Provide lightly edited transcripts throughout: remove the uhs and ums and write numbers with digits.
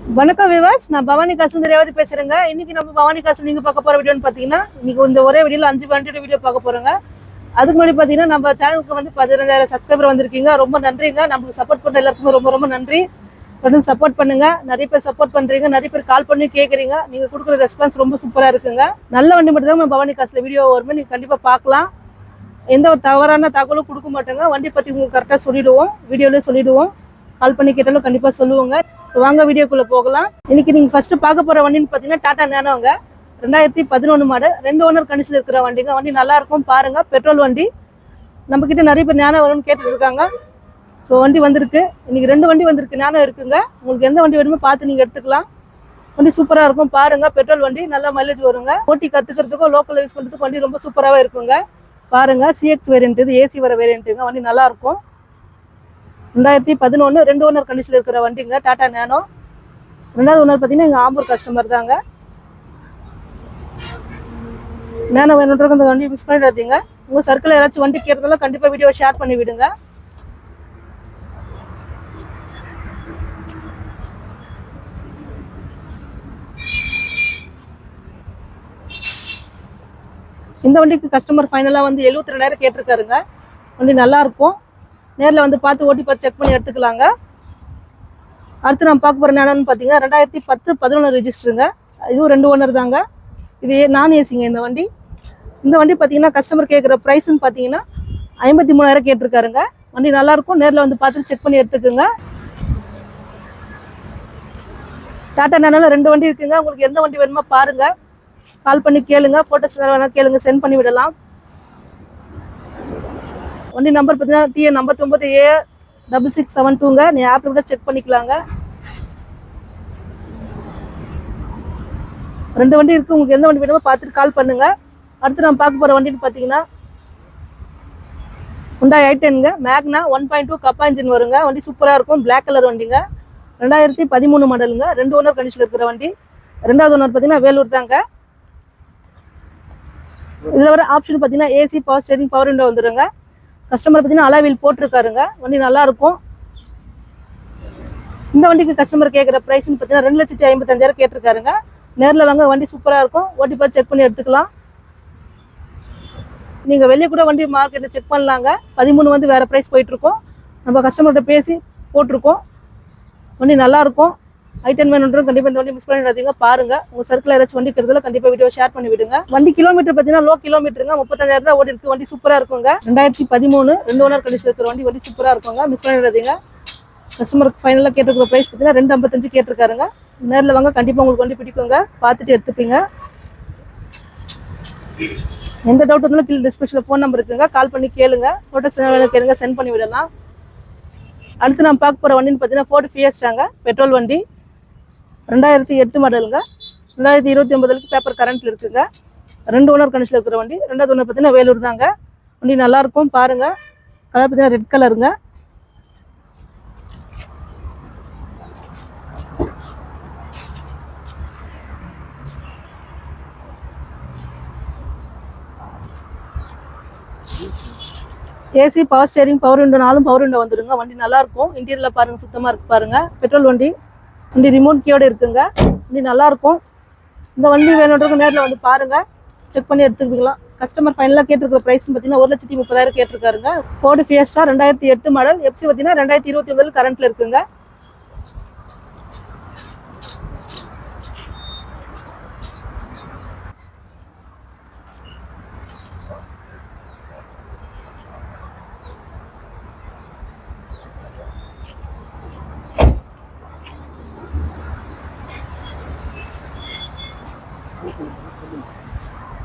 வணக்கம் விவாஸ், நான் பவானி காசு ரேவதி பேசுறேங்க. இன்னைக்கு நம்ம பவானி காசு நீங்க பார்க்க போற வீடியோன்னு பாத்தீங்கன்னா, இன்னைக்கு இந்த ஒரே வீடியோல 5 வண்டியோட வீடியோ பார்க்க போறோங்க. அதுக்கு முன்னாடி பாத்தீங்கன்னா நம்ம சேனலுக்கு வந்து 15,000 சப்ஸ்கிரைபர் வந்திருக்கீங்க. ரொம்ப நன்றிங்க. நமக்கு சப்போர்ட் பண்ற எல்லாருக்குமே ரொம்ப ரொம்ப நன்றி. தொடர்ந்து சப்போர்ட் பண்ணுங்க. நிறைய பேர் சப்போர்ட் பண்றீங்க, நிறைய பேர் கால் பண்ணி கேக்குறீங்க. நீங்க கொடுக்குற ரெஸ்பான்ஸ் ரொம்ப சூப்பரா இருக்குங்க. நல்ல வண்டி மட்டும் தான் பவானி காசுல வீடியோ வருமே, நீங்க கண்டிப்பா பார்க்கலாம். எந்த ஒரு தவறான தகவலும் கொடுக்க மாட்டோங்க. வண்டி பத்தி உங்களுக்கு கரெக்டா சொல்லிடுவோம், வீடியோலயே சொல்லிடுவோம். கால் பண்ணி கேட்டாலும் கண்டிப்பா சொல்லுவோங்க. வாங்க வீடியோக்குள்ள போகலாம். இன்னைக்கு நீங்க ஃபர்ஸ்ட் பார்க்க போற வண்டின்னு பாத்தீங்கன்னா டாடா நேனோங்க. 2011 மாடல், 2 ஓனர் கண்டிஷன்ல இருக்கிற வண்டிங்க. வண்டி நல்லா இருக்கும் பாருங்க. பெட்ரோல் வண்டி. நம்ம கிட்ட நிறைய பேர் நேனோ வரும்னு கேட்டுட்டு இருக்காங்க. ஸோ வண்டி வந்திருக்கு. இன்னைக்கு 2 வண்டி வந்திருக்கு, நேனோ இருக்குங்க. உங்களுக்கு எந்த வண்டி வேணுமோ பார்த்து நீங்க எடுத்துக்கலாம். வண்டி சூப்பரா இருக்கும் பாருங்க. பெட்ரோல் வண்டி, நல்ல மைலேஜ் வருங்க. ஓட்டி கத்துக்கிறதுக்கும் லோக்கல் யூஸ் பண்றதுக்கும் வண்டி ரொம்ப சூப்பராகவே இருக்குங்க. பாருங்க, சிஎக்ஸ் வேரியன்ட், இது ஏசி வர வேரியன்ட்டுங்க. வண்டி நல்லா இருக்கும். 2011 2 ஓனர் கண்டிஷன்ல இருக்கிற வண்டிங்க, டாடா நேனோ. 2வது ஓனர் பார்த்தீங்கன்னா எங்கள் ஆம்பூர் கஸ்டமர் தாங்க. நேனோ வேணுன்றவங்க இந்த வண்டி மிஸ் பண்ணிடாதீங்க. உங்கள் சர்க்கிள் யாராச்சும் வண்டி கேட்டதெல்லாம் கண்டிப்பாக வீடியோ ஷேர் பண்ணி விடுங்க. இந்த வண்டிக்கு கஸ்டமர் ஃபைனலாக வந்து 72,000 கேட்டிருக்காருங்க. வண்டி நல்லா இருக்கும். நேரில் வந்து பார்த்து ஓட்டி பார்த்து செக் பண்ணி எடுத்துக்கலாங்க. அடுத்து நம்ம பார்க்க போகிற நேனோன்னு பார்த்தீங்கன்னா 2010-11 ரெஜிஸ்டருங்க. இதுவும் 2 ஓனர் தாங்க. இது நான் ஏசிங்க இந்த வண்டி. இந்த வண்டி பார்த்தீங்கன்னா கஸ்டமர் கேட்குற ப்ரைஸ்ன்னு பார்த்தீங்கன்னா 53,000 கேட்டிருக்காருங்க. வண்டி நல்லாயிருக்கும். நேரில் வந்து பார்த்து செக் பண்ணி எடுத்துக்கோங்க. டாடா நேனோவில் 2 வண்டி இருக்குங்க. உங்களுக்கு எந்த வண்டி வேணுமோ பாருங்கள், கால் பண்ணி கேளுங்க. ஃபோட்டோஸ் வேணால் கேளுங்க, சென்ட் பண்ணி விடலாம். வண்டி நம்பர் பார்த்தீங்கன்னா TN 59A6672ங்க. நீ ஆப்பில் கூட செக் பண்ணிக்கலாங்க. 2 வண்டி இருக்குது. உங்களுக்கு எந்த வண்டி வேணுமோ பார்த்துட்டு கால் பண்ணுங்க. அடுத்து நம்ம பார்க்க போகிற வண்டின்னு பார்த்தீங்கன்னா Hyundai i10ங்க. மேக்னா 1.2 கப்பா இன்ஜின் வருங்க. வண்டி சூப்பராக இருக்கும். பிளாக் கலர் வண்டிங்க. 2013 மாடலுங்க. 2 ஓனர் கண்டிஷனில் இருக்கிற வண்டி. 2வது ஓனர் பார்த்தீங்கன்னா வேலூர் தாங்க. இதில் வர ஆப்ஷன் பார்த்தீங்கன்னா AC, power steering, power window வந்துடுங்க. கஸ்டமர் பார்த்தீங்கன்னா அலாய் வீல் போட்டிருக்காருங்க. வண்டி நல்லா இருக்கும். இந்த வண்டிக்கு கஸ்டமர் கேட்குற ப்ரைஸ்ன்னு பார்த்தீங்கன்னா 2,55,000 கேட்டிருக்காருங்க. நேரில் வாங்க, வண்டி சூப்பராக இருக்கும். ஓட்டி பார்த்து செக் பண்ணி எடுத்துக்கலாம். நீங்கள் வெளியே கூட வண்டி மார்க்கெட்டில் செக் பண்ணலாங்க. 13 வந்து வேறு ப்ரைஸ் போயிட்டுருக்கோம். நம்ம கஸ்டமர்கிட்ட பேசி போட்டிருக்கோம். வண்டி நல்லாயிருக்கும். i10 வேணுன்றோம் கண்டிப்பாக இந்த வண்டி மிஸ் பண்ணிடாதீங்க. பாருங்கள், உங்கள் சர்க்கிள் யாராச்சும் வண்டி இருக்கிறதுல கண்டிப்பாக வீடியோ ஷேர் பண்ணி விடுங்க. வண்டி கிலோமீட்டர் பார்த்தீங்கன்னா லோ கிலோமீட்டருங்க. 35,000 தான் ஓடி இருக்குது. வண்டி சூப்பராக இருக்குங்க. 2013 2 ஓனர் கண்டிஷன் இருக்கிற வண்டி. வண்டி சூப்பராக இருக்குங்க, மிஸ் பண்ணிடாதீங்க. கஸ்டமருக்கு ஃபைனலாக கேட்டிருக்கிற ப்ரைஸ் பார்த்தீங்கன்னா 2,55 கேட்டிருக்காருங்க. நேரில் வாங்க, கண்டிப்பாக உங்களுக்கு வண்டி பிடிக்குங்க. பார்த்துட்டு எடுத்துப்பீங்க. எந்த டவுட் இருந்தாலும் கீழே டிஸ்கிரிப்ஷனில் ஃபோன் நம்பர் இருக்குங்க, கால் பண்ணி கேளுங்க. ஃபோட்டோஸ் கேளுங்க, சென்ட் பண்ணி விடலாம். அடுத்து நம்ம பார்க்க போகிற வண்டின்னு பார்த்தீங்கன்னா ஃபோர்டு ஃபியஸ்டாங்க. பெட்ரோல் வண்டி. 2008 மாடலுங்க. 2029 பேப்பர் கரண்ட்டில் இருக்குங்க. 2 ஓனர் கண்டிஷனில் இருக்கிற வண்டி. 2வது ஓனர் பார்த்தீங்கன்னா வேலூர் தாங்க. வண்டி நல்லாயிருக்கும் பாருங்கள். கலர் பார்த்தீங்கன்னா ரெட் கலருங்க. AC, power steering, power window, 4 power window வந்துடுங்க. வண்டி நல்லாயிருக்கும். இன்டீரியரில் பாருங்கள், சுத்தமாக இருக்குது பாருங்கள். பெட்ரோல் வண்டி. வண்டி ரிமோட் கீயோடு இருக்குங்க. வண்டி நல்லாயிருக்கும். இந்த வண்டி வேணுன்றவங்க நேரில் வந்து பாருங்கள், செக் பண்ணி எடுத்துக்கலாம். கஸ்டமர் ஃபைனலாக கேட்டிருக்கிற ப்ரைஸ் பார்த்தீங்கன்னா 1,30,30,000 கேட்டிருக்காருங்க. Ford Fiesta 2008 model. எஃப்சி பார்த்தீங்கன்னா 2029 கரண்ட்டில் இருக்குங்க.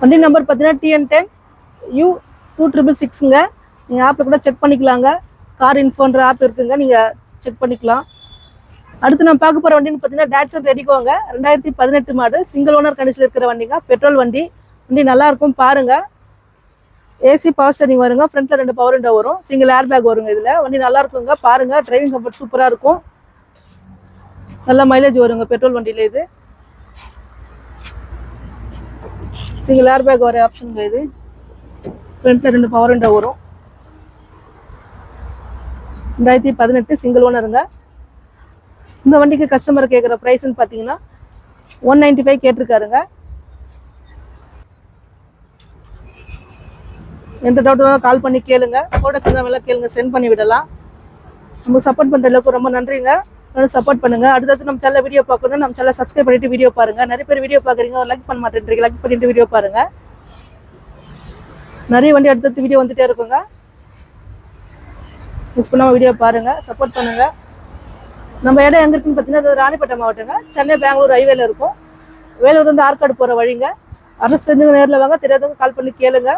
வண்டி நம்பர் பார்த்தீங்கன்னா TN 10 U2666ங்க. நீங்கள் ஆப்பில் கூட செக் பண்ணிக்கலாங்க. கார் இன்ஃபோன்ற ஆப் இருக்குங்க, நீங்கள் செக் பண்ணிக்கலாம். அடுத்து நம்ம பார்க்க போகிற வண்டின்னு பார்த்தீங்கன்னா டாட்சன் ரெடிகோங்க. 2018 மாடல். சிங்கிள் ஓனர் கண்டிஷனில் இருக்கிற வண்டிங்க. பெட்ரோல் வண்டி. வண்டி நல்லாயிருக்கும் பாருங்கள். ஏசி, பவர் ஸ்டேரிங் வருங்க. ஃப்ரண்ட்டில் 2 பவர் விண்டோ வரும். சிங்கிள் ஏர் பேக் வருங்க. இதில் வண்டி நல்லா இருக்குங்க பாருங்கள். டிரைவிங் கம்ஃபர்ட் சூப்பராக இருக்கும். நல்ல மைலேஜ் வருங்க பெட்ரோல் வண்டியில். இது சிங்கிள் ஏர் பேக் வர ஆப்ஷனுங்க. இது ஃப்ரண்ட்டில் 2 பவர் விண்டோ வரும். 2018 சிங்கிள் ஓனருங்க. இந்த வண்டிக்கு கஸ்டமர் கேட்குற ப்ரைஸ்ன்னு பார்த்தீங்கன்னா 195 கேட்டிருக்காருங்க. எந்த டவுட்டும் கால் பண்ணி கேளுங்க, ஃபோட்டோஸ் எல்லாம் கேளுங்க, சென்ட் பண்ணி விடலாம். நமக்கு சப்போர்ட் பண்ணுற அளவுக்கு ரொம்ப நன்றிங்க. சப்போர்ட் பண்ணுங்க. அடுத்தடுத்து நம்ம சேனல் வீடியோ பார்க்கணும், நம்ம சேனல் சப்ஸ்கிரைப் பண்ணிட்டு வீடியோ பாருங்க. நிறைய பேர் வீடியோ பார்க்குறீங்க, லைக் பண்ண மாட்டேன்றீங்க. லைக் பண்ணிட்டு வீடியோ பாருங்க. நிறைய வண்டி அடுத்தடுத்து வீடியோ வந்துட்டே இருக்குங்க. மிஸ் பண்ணாமல் வீடியோ பாருங்க, சப்போர்ட் பண்ணுங்க. நம்ம இடம் எங்க இருக்குன்னு பார்த்தீங்கன்னா அது ராணிப்பேட்டை மாவட்டங்க. சென்னை பெங்களூர் ஹைவேல இருக்கும். வேலூர் வந்து ஆற்காடு போகிற வழிங்க. அரசு தெரிஞ்சவங்க நேரில் வாங்க, தெரியாதவங்க கால் பண்ணி கேளுங்க.